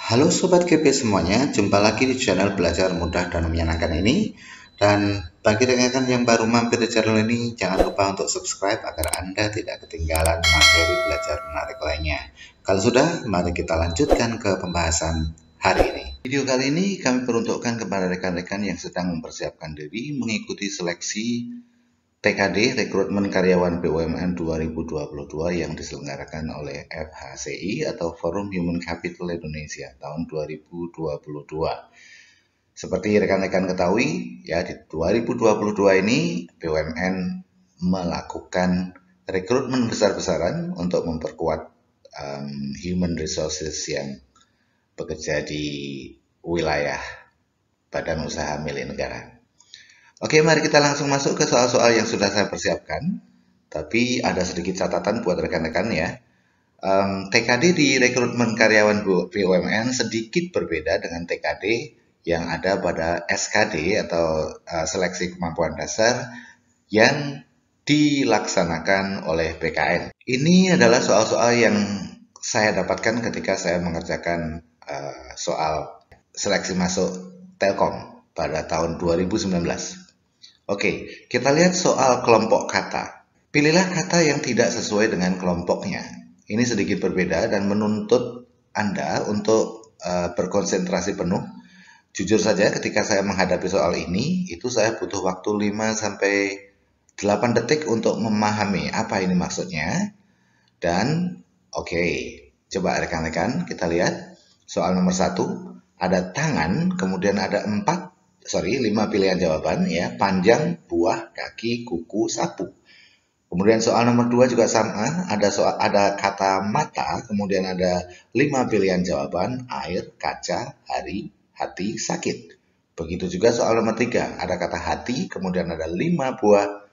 Halo Sobat GP semuanya, jumpa lagi di channel Belajar Mudah dan Menyenangkan ini. Dan bagi rekan-rekan yang baru mampir di channel ini, jangan lupa untuk subscribe agar Anda tidak ketinggalan materi belajar menarik lainnya. Kalau sudah, mari kita lanjutkan ke pembahasan hari ini. Video kali ini kami peruntukkan kepada rekan-rekan yang sedang mempersiapkan diri mengikuti seleksi TKD Rekrutmen Karyawan BUMN 2022 yang diselenggarakan oleh FHCI atau Forum Human Capital Indonesia tahun 2022. Seperti rekan-rekan ketahui, ya di 2022 ini BUMN melakukan rekrutmen besar-besaran untuk memperkuat human resources yang bekerja di wilayah badan usaha milik negara. Oke, mari kita langsung masuk ke soal-soal yang sudah saya persiapkan. Tapi ada sedikit catatan buat rekan-rekan ya. TKD di rekrutmen karyawan BUMN sedikit berbeda dengan TKD yang ada pada SKD atau seleksi kemampuan dasar yang dilaksanakan oleh BKN. Ini adalah soal-soal yang saya dapatkan ketika saya mengerjakan soal seleksi masuk Telkom pada tahun 2019. Oke, kita lihat soal kelompok kata. Pilihlah kata yang tidak sesuai dengan kelompoknya. Ini sedikit berbeda dan menuntut Anda untuk berkonsentrasi penuh. Jujur saja ketika saya menghadapi soal ini, itu saya butuh waktu 5-8 detik untuk memahami apa ini maksudnya. Dan oke, coba rekan-rekan kita lihat soal nomor 1. Ada tangan, kemudian ada 5 pilihan jawaban ya, panjang, buah, kaki, kuku, sapu. Kemudian soal nomor 2 juga sama, ada kata mata, kemudian ada 5 pilihan jawaban, air, kaca, hari, hati, sakit. Begitu juga soal nomor 3, ada kata hati, kemudian ada 5 buah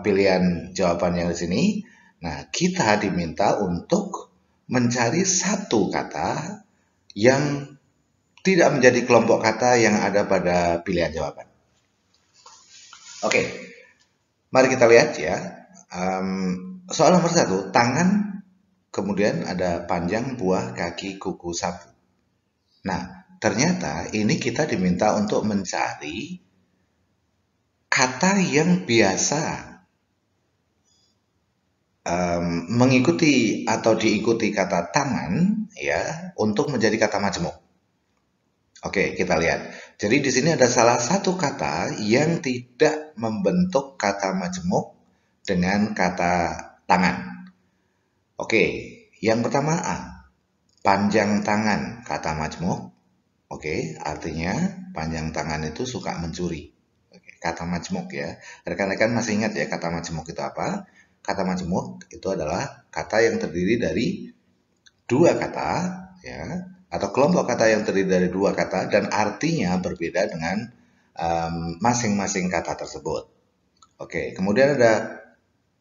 pilihan jawaban yang di sini. Nah, kita diminta untuk mencari satu kata yang tidak menjadi kelompok kata yang ada pada pilihan jawaban. Oke, mari kita lihat ya. Soal nomor 1, tangan, kemudian ada panjang, buah, kaki, kuku, sapu. Nah, ternyata ini kita diminta untuk mencari kata yang biasa mengikuti atau diikuti kata tangan ya untuk menjadi kata majemuk. Oke, kita lihat. Jadi di sini ada salah satu kata yang tidak membentuk kata majemuk dengan kata tangan. Oke, yang pertama A. Panjang tangan, kata majemuk. Oke, artinya panjang tangan itu suka mencuri. Oke, kata majemuk ya. Rekan-rekan masih ingat ya kata majemuk itu apa? Kata majemuk itu adalah kata yang terdiri dari dua kata ya, atau kelompok kata yang terdiri dari dua kata dan artinya berbeda dengan masing-masing kata tersebut. Oke, kemudian ada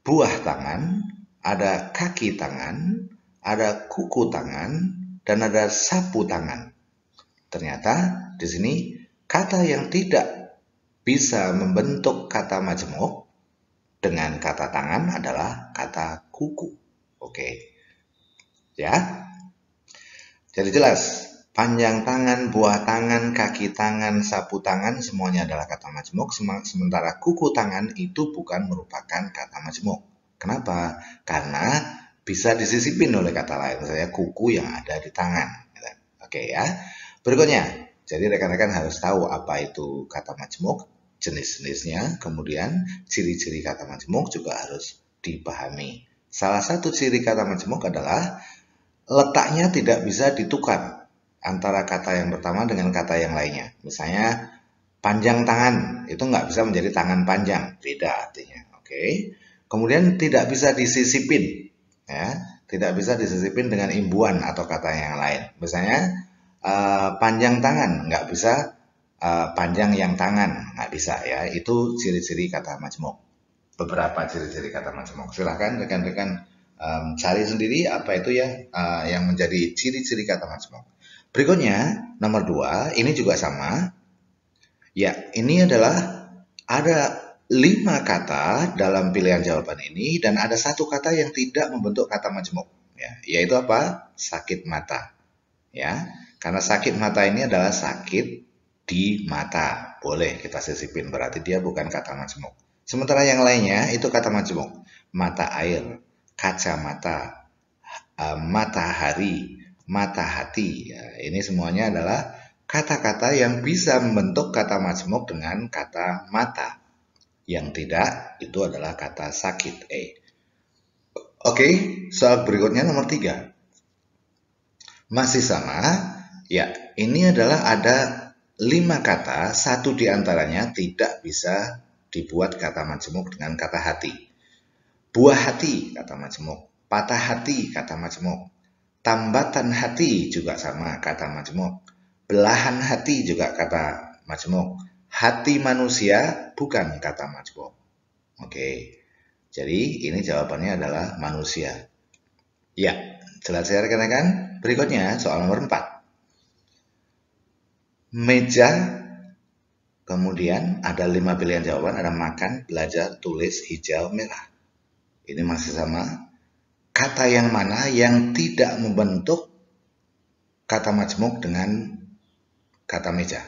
buah tangan, ada kaki tangan, ada kuku tangan, dan ada sapu tangan. Ternyata di sini kata yang tidak bisa membentuk kata majemuk dengan kata tangan adalah kata kuku. Oke. Ya. Jadi jelas, panjang tangan, buah tangan, kaki tangan, sapu tangan semuanya adalah kata majemuk, sementara kuku tangan itu bukan merupakan kata majemuk. Kenapa? Karena bisa disisipin oleh kata lain, misalnya kuku yang ada di tangan. Oke ya. Berikutnya, jadi rekan-rekan harus tahu apa itu kata majemuk, jenis-jenisnya, kemudian ciri-ciri kata majemuk juga harus dipahami. Salah satu ciri kata majemuk adalah letaknya tidak bisa ditukar antara kata yang pertama dengan kata yang lainnya. Misalnya panjang tangan itu nggak bisa menjadi tangan panjang, beda artinya. Oke. Kemudian tidak bisa disisipin, ya, tidak bisa disisipin dengan imbuhan atau kata yang lain. Misalnya panjang tangan nggak bisa panjang yang tangan, nggak bisa ya. Itu ciri-ciri kata majemuk. Beberapa ciri-ciri kata majemuk. Silahkan rekan-rekan cari sendiri apa itu ya yang menjadi ciri-ciri kata majemuk. Berikutnya nomor 2, ini juga sama. Ya, ini adalah ada 5 kata dalam pilihan jawaban ini dan ada satu kata yang tidak membentuk kata majemuk. Ya, yaitu apa? Sakit mata. Ya, Karena sakit mata ini adalah sakit di mata. Boleh kita sisipin, berarti dia bukan kata majemuk. Sementara yang lainnya itu kata majemuk. Mata air, kacamata, matahari, mata hati. Ya, ini semuanya adalah kata-kata yang bisa membentuk kata majemuk dengan kata mata. Yang tidak, itu adalah kata sakit. Oke, soal berikutnya nomor 3. Masih sama, ya, ini adalah ada 5 kata, satu di antaranya tidak bisa dibuat kata majemuk dengan kata hati. Buah hati, kata majemuk. Patah hati, kata majemuk. Tambatan hati juga sama, kata majemuk. Belahan hati juga kata majemuk. Hati manusia bukan kata majemuk. Oke, jadi ini jawabannya adalah manusia. Ya, jelas ya rekan-rekan. Berikutnya soal nomor 4. Meja, kemudian ada 5 pilihan jawaban, ada makan, belajar, tulis, hijau, merah. Ini masih sama. Kata yang mana yang tidak membentuk kata majemuk dengan kata meja?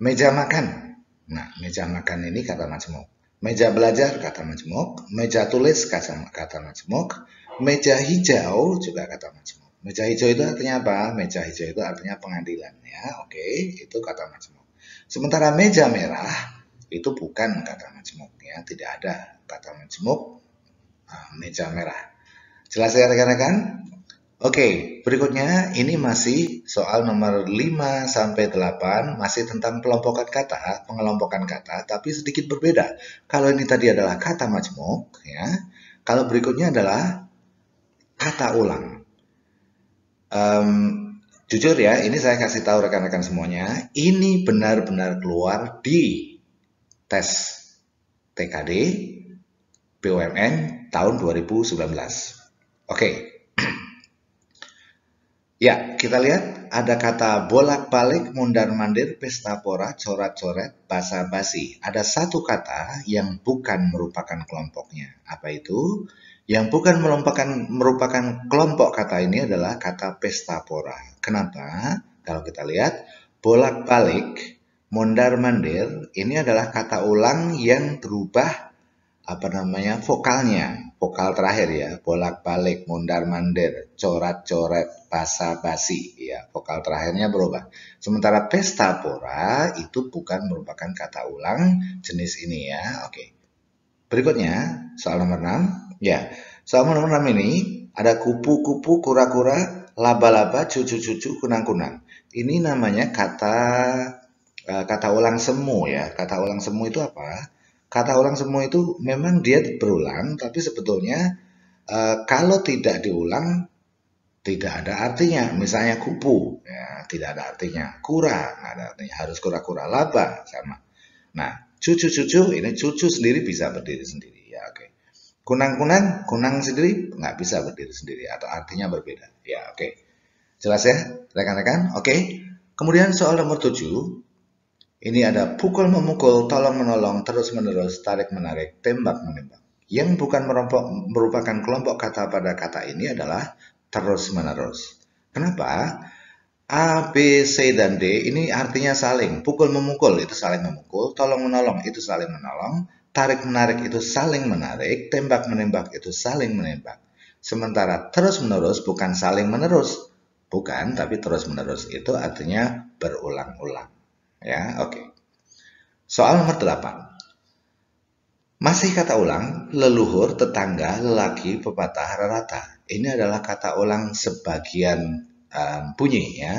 Meja makan. Nah, meja makan ini kata majemuk. Meja belajar kata majemuk. Meja tulis kata majemuk. Meja hijau juga kata majemuk. Meja hijau itu artinya apa? Meja hijau itu artinya pengadilan ya. Oke, itu kata majemuk. Sementara meja merah itu bukan kata majemuk ya, tidak ada kata majemuk meja merah. Jelas ya rekan-rekan? Oke, berikutnya ini masih soal nomor 5 sampai 8, masih tentang pengelompokan kata, tapi sedikit berbeda. Kalau ini tadi adalah kata majemuk ya. Kalau berikutnya adalah kata ulang. Jujur ya, ini saya kasih tahu rekan-rekan semuanya, ini benar-benar keluar di tes TKD BUMN tahun 2019. Oke. Ya, kita lihat ada kata bolak-balik, mundar-mandir, pesta pora, coret-coret, basa-basi. Ada satu kata yang bukan merupakan kelompoknya. Apa itu? Yang bukan merupakan kelompok kata ini adalah kata pesta pora. Kenapa? Kalau kita lihat, bolak-balik, mondar-mandir, ini adalah kata ulang yang berubah vokalnya, vokal terakhir ya, bolak-balik, mondar-mandir, coret-coret, basa-basi ya, vokal terakhirnya berubah. Sementara pesta pora itu bukan merupakan kata ulang jenis ini ya. Oke. Berikutnya soal nomor 6 ya. Soal nomor 6 ini ada kupu-kupu, kura-kura, laba-laba, cucu-cucu, kunang-kunang. Ini namanya kata ulang semu ya. Kata ulang semu itu apa? Kata ulang semua itu memang dia berulang, tapi sebetulnya kalau tidak diulang tidak ada artinya. Misalnya kupu, ya, tidak ada artinya. Kura, nggak ada artinya. Harus kura-kura. Laba, sama. Nah, cucu-cucu, ini cucu sendiri bisa berdiri sendiri. Ya, oke. Kunang-kunang, kunang sendiri nggak bisa berdiri sendiri atau artinya berbeda. Ya, oke. Jelas ya, rekan-rekan? Oke. Kemudian soal nomor 7. Ini ada pukul memukul, tolong menolong, terus menerus, tarik menarik, tembak menembak. Yang bukan merupakan kelompok kata pada kata ini adalah terus menerus. Kenapa? A, B, C, dan D ini artinya saling. Pukul memukul itu saling memukul, tolong menolong itu saling menolong, tarik menarik itu saling menarik, tembak menembak itu saling menembak. Sementara terus menerus bukan saling menerus. Bukan, tapi terus menerus itu artinya berulang-ulang. Ya, oke. Soal nomor 8. Masih kata ulang, leluhur, tetangga, lelaki, pepatah, rata. Ini adalah kata ulang sebagian bunyi ya.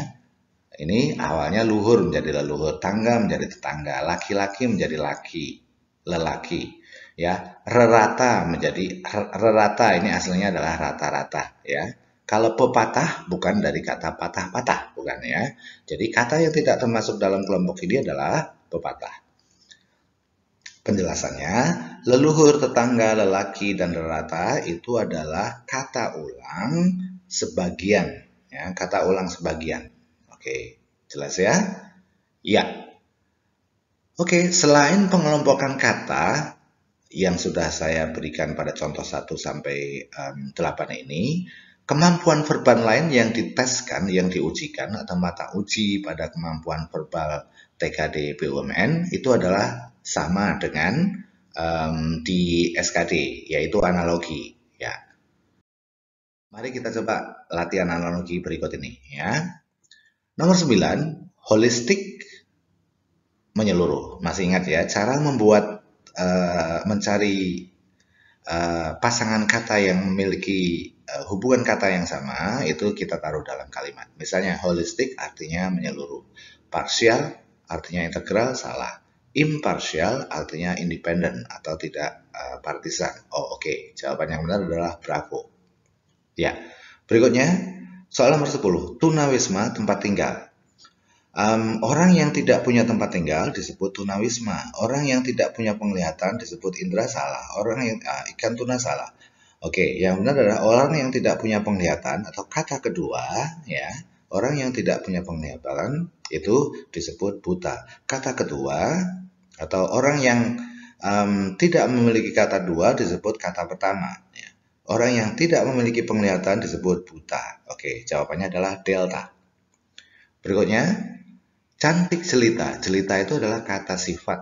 Ini awalnya luhur menjadi leluhur, tangga menjadi tetangga, laki-laki menjadi lelaki. Ya, rerata menjadi rerata, ini aslinya adalah rata-rata ya. Kalau pepatah bukan dari kata patah-patah, bukan ya. Jadi kata yang tidak termasuk dalam kelompok ini adalah pepatah. Penjelasannya, leluhur, tetangga, lelaki, dan rerata itu adalah kata ulang sebagian. Ya, kata ulang sebagian. Oke, jelas ya? Ya. Oke, selain pengelompokan kata yang sudah saya berikan pada contoh 1 sampai 8 ini, Kemampuan verbal lain yang diteskan, yang diujikan atau mata uji pada kemampuan verbal TKD BUMN itu adalah sama dengan di SKD, yaitu analogi. Ya, mari kita coba latihan analogi berikut ini. Ya, nomor 9, holistik menyeluruh. Masih ingat ya, cara membuat mencari pasangan kata yang memiliki hubungan kata yang sama itu kita taruh dalam kalimat. Misalnya holistik artinya menyeluruh, parsial artinya integral, salah, imparsial artinya independen atau tidak partisan. Oh oke. Jawaban yang benar adalah bravo. Ya, berikutnya soal nomor 10, tunawisma tempat tinggal. Orang yang tidak punya tempat tinggal disebut tunawisma. Orang yang tidak punya penglihatan disebut indra, salah. Orang yang ikan tuna, salah. Oke, yang benar adalah orang yang tidak punya penglihatan atau kata kedua, ya. Orang yang tidak punya penglihatan itu disebut buta. Kata kedua atau orang yang tidak memiliki kata dua disebut kata pertama. Ya. Orang yang tidak memiliki penglihatan disebut buta. Oke, jawabannya adalah delta. Berikutnya, cantik jelita. Jelita itu adalah kata sifat,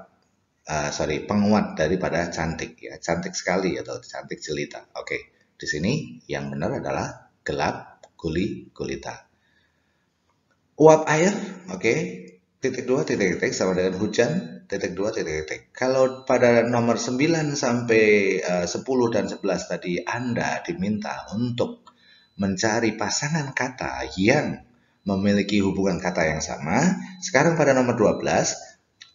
penguat daripada cantik. Ya, cantik sekali atau cantik jelita. Oke, di sini yang benar adalah gelap gulita. Uap air, oke. Titik 2 titik sama dengan hujan. Titik 2 titik. Kalau pada nomor 9 sampai 10 dan 11 tadi Anda diminta untuk mencari pasangan kata yang memiliki hubungan kata yang sama. Sekarang pada nomor 12,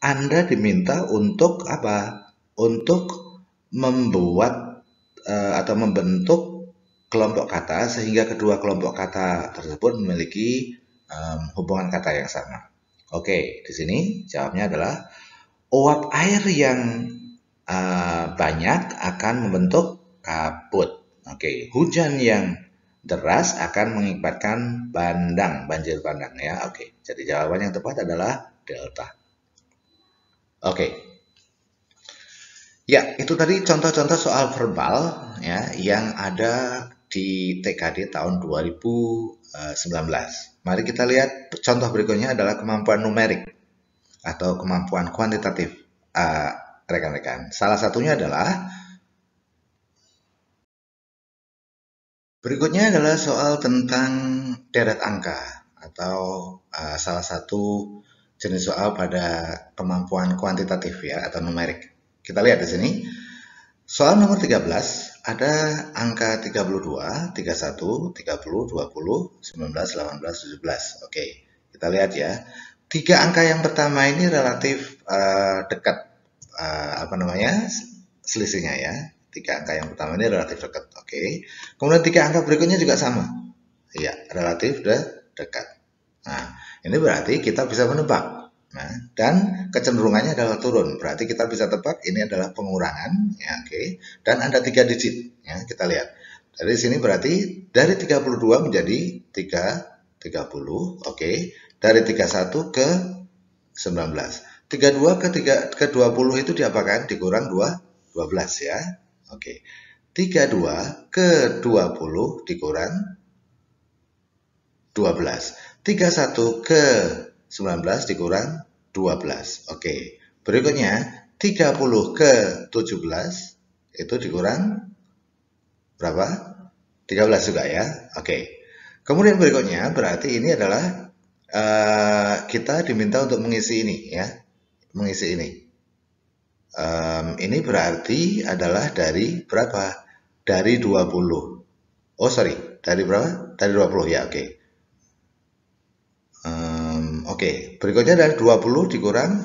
Anda diminta untuk apa? Untuk membuat atau membentuk kelompok kata sehingga kedua kelompok kata tersebut memiliki hubungan kata yang sama. Oke, di sini jawabnya adalah uap air yang banyak akan membentuk kabut. Oke, hujan yang deras akan mengakibatkan banjir bandang ya. Oke, jadi jawaban yang tepat adalah delta. Oke. Ya, itu tadi contoh-contoh soal verbal ya yang ada di TKD tahun 2019. Mari kita lihat contoh berikutnya adalah kemampuan numerik atau kemampuan kuantitatif rekan-rekan. Salah satunya adalah berikutnya adalah soal tentang deret angka atau salah satu jenis soal pada kemampuan kuantitatif ya atau numerik. Kita lihat di sini. Soal nomor 13 ada angka 32, 31, 30, 20, 19, 18, 17. Oke, kita lihat ya. Tiga angka yang pertama ini relatif dekat selisihnya ya. Tiga angka yang pertama ini relatif dekat. Oke. Kemudian tiga angka berikutnya juga sama. Ya, relatif dekat. Nah, ini berarti kita bisa menebak. Nah, dan kecenderungannya adalah turun. Berarti kita bisa tebak ini adalah pengurangan, ya, oke. Dan ada 3 digit, ya, kita lihat. Dari sini berarti dari 32 menjadi 30, oke. Dari 31 ke 19. 32 ke 20 itu diapakan? Dikurang 12 ya. Oke. 32 ke 20 dikurang 12. 31 ke 19 dikurang 12. Oke. Berikutnya 30 ke 17 itu dikurang berapa? 13 juga ya. Oke. Kemudian berikutnya berarti ini adalah kita diminta untuk mengisi ini ya. Mengisi ini. Ini berarti adalah dari berapa? Dari 20. Oh sorry, dari berapa? Dari 20 ya, oke. Oke, berikutnya dari 20 dikurang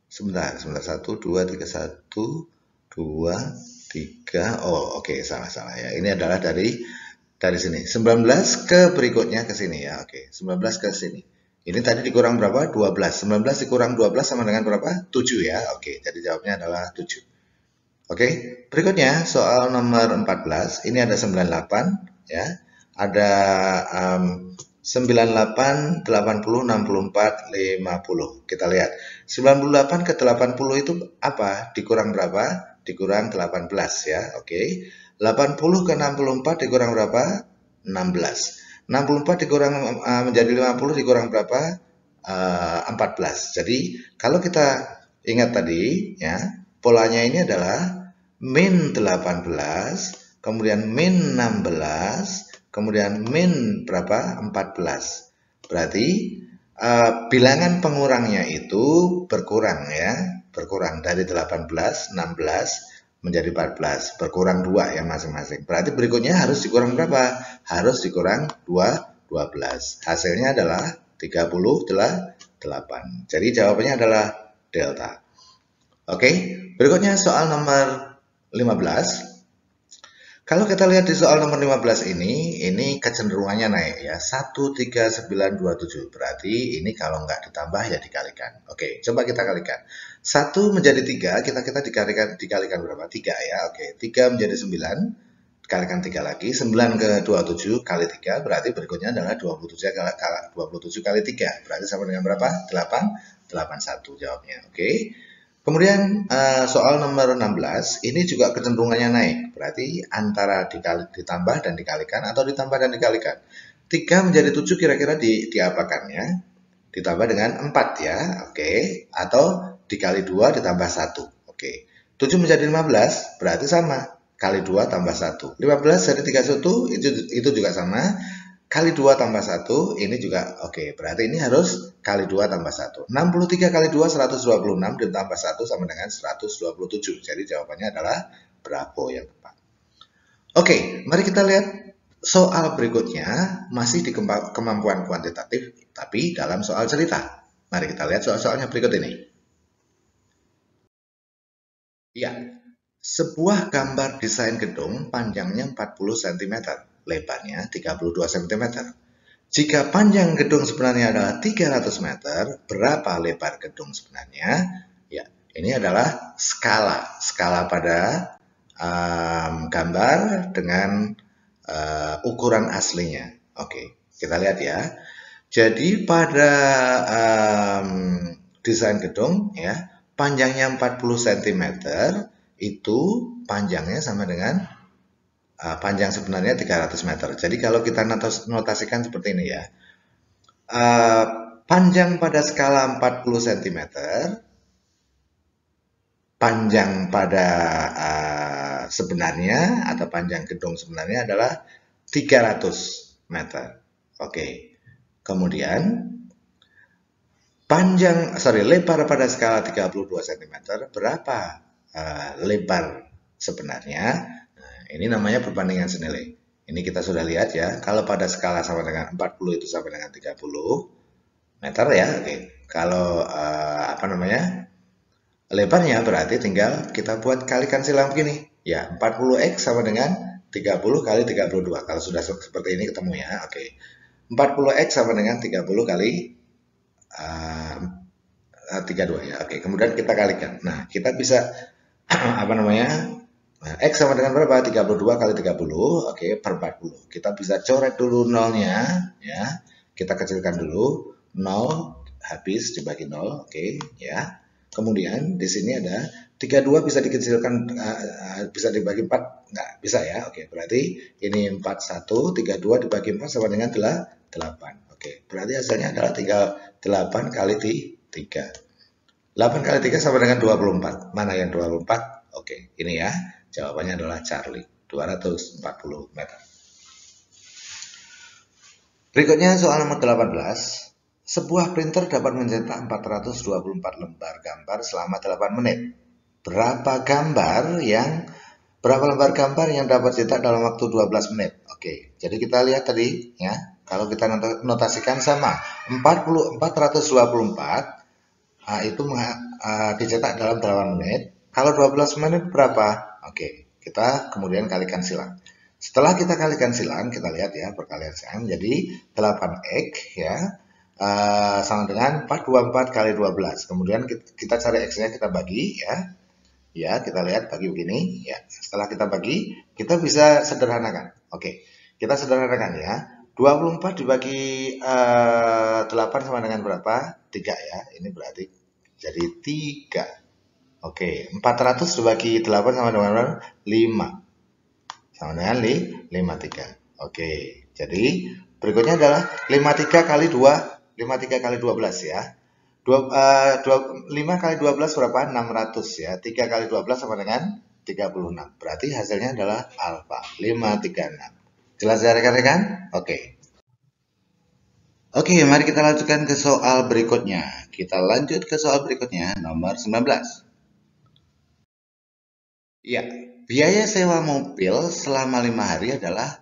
sebentar 1, 2, 3, 1, 2, 3. Oh oke, salah ya. Ini adalah dari sini. 19 ke berikutnya ke sini ya. Oke, 19 ke sini. Ini tadi dikurang berapa? 12. 19 dikurang 12 sama dengan berapa? 7 ya. Oke, jadi jawabnya adalah 7. Oke, berikutnya soal nomor 14. Ini ada 98 ya. Ada 98, 80, 64, 50. Kita lihat. 98 ke 80 itu apa? Dikurang berapa? Dikurang 18 ya. Oke. 80 ke 64 dikurang berapa? 16. 64 dikurang menjadi 50 dikurang berapa? 14. Jadi kalau kita ingat tadi ya, polanya ini adalah min 18, kemudian min 16, kemudian min berapa? 14. Berarti bilangan pengurangnya itu berkurang ya, berkurang dari 18, 16 menjadi 14, berkurang 2 ya masing-masing. Berarti berikutnya harus dikurang berapa? Harus dikurang 12. Hasilnya adalah 38. Jadi jawabannya adalah delta. Oke, berikutnya soal nomor 15. Kalau kita lihat di soal nomor 15 ini kecenderungannya naik ya, 13927. Berarti ini kalau nggak ditambah ya dikalikan. Oke, coba kita kalikan. 1 menjadi 3, kita dikalikan berapa? 3 ya. Oke, 3 menjadi 9, kalikan 3 lagi. 9 ke 27 kali 3, berarti berikutnya adalah 27 kali 3. Berarti sama dengan berapa? 81 jawabnya. Oke. Kemudian soal nomor 16, ini juga kecenderungannya naik. Berarti antara ditambah dan dikalikan atau ditambah dan dikalikan. 3 menjadi 7 kira-kira diapakan ya? Ditambah dengan 4 ya, oke. Atau dikali 2 ditambah 1, oke. 7 menjadi 15, berarti sama. Kali 2 tambah 1. 15 jadi 31, itu juga sama. Kali 2 tambah 1, ini juga oke. Berarti ini harus kali 2 tambah 1. 63 kali 2, 126, ditambah 1 sama dengan 127. Jadi jawabannya adalah Bravo yang tepat. Oke, mari kita lihat soal berikutnya. Masih di kemampuan kuantitatif, tapi dalam soal cerita. Mari kita lihat soal-soalnya berikut ini. Ya, sebuah gambar desain gedung panjangnya 40 cm. Lebarnya 32 cm. Jika panjang gedung sebenarnya adalah 300 meter, berapa lebar gedung sebenarnya? Ya, ini adalah skala pada gambar dengan ukuran aslinya. Oke, kita lihat ya. Jadi pada desain gedung ya, panjangnya 40 cm itu panjangnya sama dengan panjang sebenarnya 300 meter. Jadi kalau kita notasikan seperti ini ya, panjang pada skala 40 cm, panjang pada sebenarnya atau panjang gedung sebenarnya adalah 300 meter. Oke. Kemudian lebar pada skala 32 cm, berapa lebar sebenarnya? Ini namanya perbandingan senilai. Ini kita sudah lihat ya. Kalau pada skala sama dengan 40 itu sama dengan 30 meter ya. Oke. Kalau lebarnya berarti tinggal kita buat kalikan silang begini. Ya, 40x sama dengan 30 kali 32. Kalau sudah seperti ini ketemu ya. Oke. 40x sama dengan 30 kali 32 ya. Oke. Kemudian kita kalikan. Nah, kita bisa X sama dengan berapa? 32 kali 30, oke, per 40. Kita bisa coret dulu nolnya, ya. Kita kecilkan dulu, 0 habis dibagi 0, oke, ya. Kemudian di sini ada 32 bisa dikecilkan, bisa dibagi 4, nggak bisa ya, oke. Berarti ini 41, 32 dibagi 4 sama dengan 8, oke. Berarti hasilnya adalah tinggal 8 kali 3. 8 kali 3 sama dengan 24. Mana yang 24? Oke, ini ya. Jawabannya adalah Charlie, 240 meter. Berikutnya soal nomor 18. Sebuah printer dapat mencetak 424 lembar gambar selama 8 menit. Berapa lembar gambar yang dapat cetak dalam waktu 12 menit? Oke, jadi kita lihat tadi ya. Kalau kita notasikan sama 424 itu dicetak dalam 8 menit. Kalau 12 menit berapa? Oke, kita kemudian kalikan silang. Setelah kita kalikan silang, kita lihat ya perkalian silang. Jadi 8x ya sama dengan 424 kali 12. Kemudian kita cari x-nya, kita bagi ya. Ya, kita lihat bagi begini ya. Setelah kita bagi, kita bisa sederhanakan. Oke, kita sederhanakan ya. 24 dibagi 8 sama dengan berapa? 3 ya. Ini berarti jadi 3. Oke, 400 dibagi 8 sama dengan 5. Sama dengan 53. Oke, Jadi berikutnya adalah 53 kali 2, 53 kali 12 ya. 5 kali 12 berapa? 600 ya. 3 kali 12 sama dengan 36. Berarti hasilnya adalah alfa 536. Jelas ya rekan-rekan? Oke. Oke, mari kita lanjutkan ke soal berikutnya. Kita lanjut ke soal berikutnya, nomor 19. Ya, biaya sewa mobil selama 5 hari adalah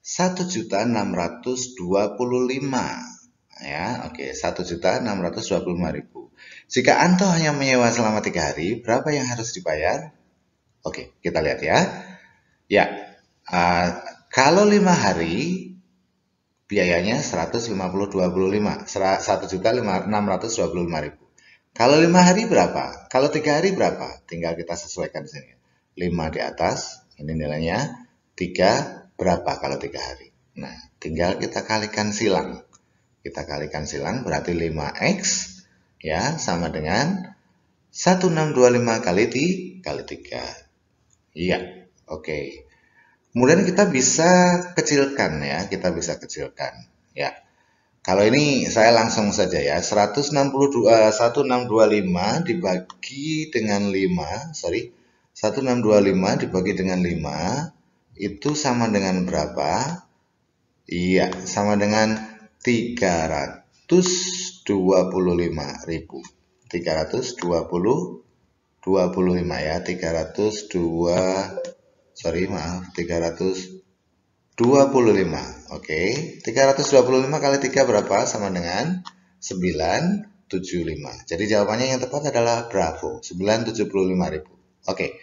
1.625. Ya, oke, 1.625.000. Jika Anto hanya menyewa selama 3 hari, berapa yang harus dibayar? Oke, kita lihat ya. Ya, kalau 5 hari biayanya 1.625.000. Kalau 5 hari berapa? Kalau 3 hari berapa? Tinggal kita sesuaikan di sini. 5 di atas, ini nilainya. 3 berapa kalau 3 hari? Nah, tinggal kita kalikan silang. Kita kalikan silang berarti 5x ya sama dengan 1625 kali 3. Iya, oke. Kemudian kita bisa kecilkan ya, kita bisa kecilkan ya. Kalau ini saya langsung saja ya, 1625 dibagi dengan 5, 1625 dibagi dengan 5 itu sama dengan berapa? Iya, sama dengan 325.000. 325 ya, 325. Oke, 325 kali 3 berapa? Sama dengan 975. Jadi jawabannya yang tepat adalah bravo, 975.000. Oke.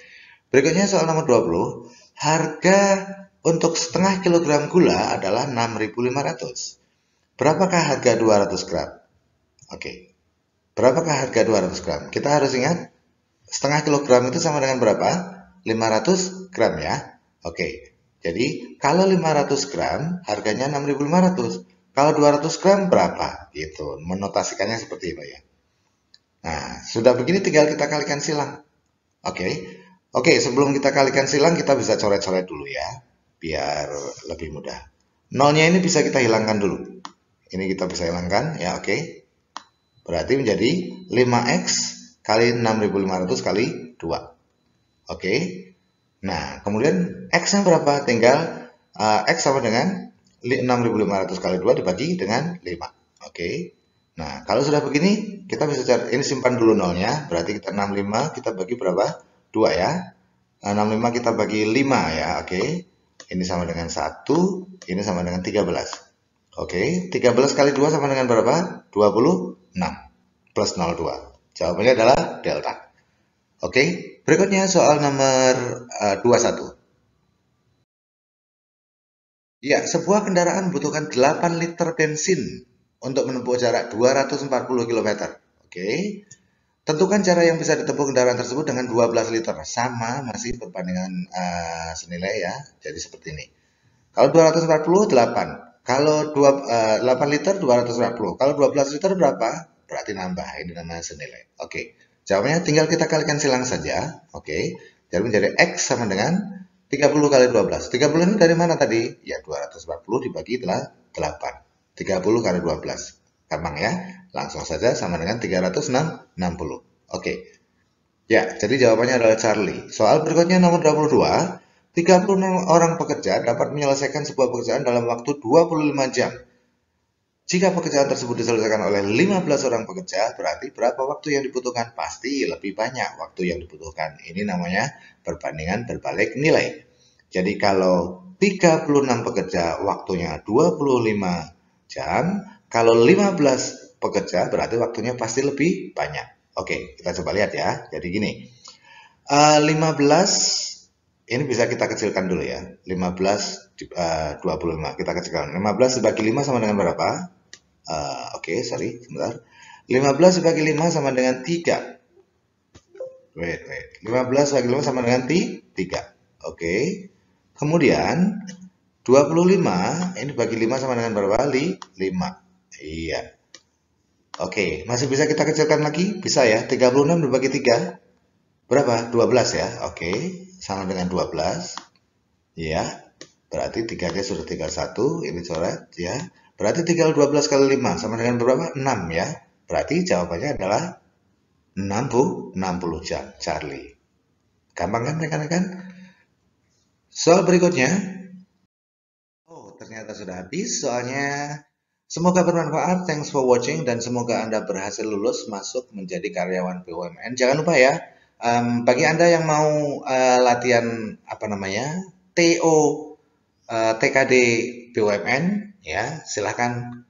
Berikutnya soal nomor 20. Harga untuk setengah kilogram gula adalah 6.500. Berapakah harga 200 gram? Oke. Berapakah harga 200 gram? Kita harus ingat setengah kilogram itu sama dengan berapa? 500 gram ya. Oke. Jadi kalau 500 gram harganya 6.500. Kalau 200 gram berapa? Gitu. Menotasikannya seperti itu ya. Nah, sudah begini tinggal kita kalikan silang. Oke. Oke, sebelum kita kalikan silang kita bisa coret-coret dulu ya. Biar lebih mudah. Nolnya ini bisa kita hilangkan dulu. Ini kita bisa hilangkan ya, oke. Berarti menjadi 5x kali 6.500 kali 2. Oke. Nah, kemudian x-nya berapa? Tinggal x sama dengan 6.500 kali 2 dibagi dengan 5. Oke. Nah, kalau sudah begini, kita bisa cari, ini simpan dulu nolnya, berarti kita 65 kita bagi berapa? 2 ya. 65 kita bagi 5 ya, oke. Ini sama dengan 1, ini sama dengan 13. Oke, 13 kali 2 sama dengan berapa? 26 plus 02. Jawabannya adalah delta. Oke, berikutnya soal nomor 21. Ya, sebuah kendaraan membutuhkan 8 liter bensin untuk menempuh jarak 240 km. Oke, tentukan cara yang bisa ditempuh kendaraan tersebut dengan 12 liter. Sama, masih perbandingan senilai ya. Jadi seperti ini. Kalau 240, 8. Kalau 8 liter, 240. Kalau 12 liter berapa? Berarti nambah. Ini namanya senilai. Oke. Jawabannya tinggal kita kalikan silang saja. Oke. Jadi menjadi X sama dengan 30 kali 12. 30 ini dari mana tadi? Ya 240 dibagi 8. 30 kali 12. Gampang ya. Langsung saja sama dengan 360. Oke. Ya, jadi jawabannya adalah Charlie. Soal berikutnya nomor 22. 36 orang pekerja dapat menyelesaikan sebuah pekerjaan dalam waktu 25 jam. Jika pekerjaan tersebut diselesaikan oleh 15 orang pekerja, berarti berapa waktu yang dibutuhkan? Pasti lebih banyak waktu yang dibutuhkan. Ini namanya perbandingan berbalik nilai. Jadi kalau 36 pekerja waktunya 25 jam, kalau 15 pekerja berarti waktunya pasti lebih banyak. Oke, kita coba lihat ya. Jadi gini, 15 ini bisa kita kecilkan dulu ya. 15 25 kita kecilkan. 15 dibagi 5 sama dengan berapa? Oke, sorry, sebentar. 15 dibagi 5 sama dengan 3. Wait. 15 bagi 5 sama dengan 3. Oke. Kemudian 25 ini bagi 5 sama dengan berapa? 5. Iya. Oke, masih bisa kita kecilkan lagi? Bisa ya. 36 dibagi 3 berapa? 12 ya. Oke, sama dengan 12. Ya. Berarti 3G sudah tinggal 1, ini coret ya. Berarti tinggal 12 kali 5 sama dengan berapa? 6 ya. Berarti jawabannya adalah 60 jam, Charlie. Gampang kan rekan-rekan? Soal berikutnya. Oh, ternyata sudah habis soalnya. Semoga bermanfaat. Thanks for watching dan semoga Anda berhasil lulus masuk menjadi karyawan BUMN. Jangan lupa ya, bagi Anda yang mau latihan apa namanya TO TKD BUMN ya, silahkan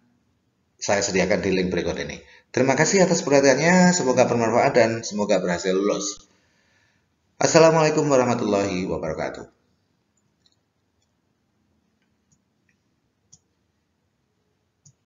saya sediakan di link berikut ini. Terima kasih atas perhatiannya. Semoga bermanfaat dan semoga berhasil lulus. Assalamualaikum warahmatullahi wabarakatuh.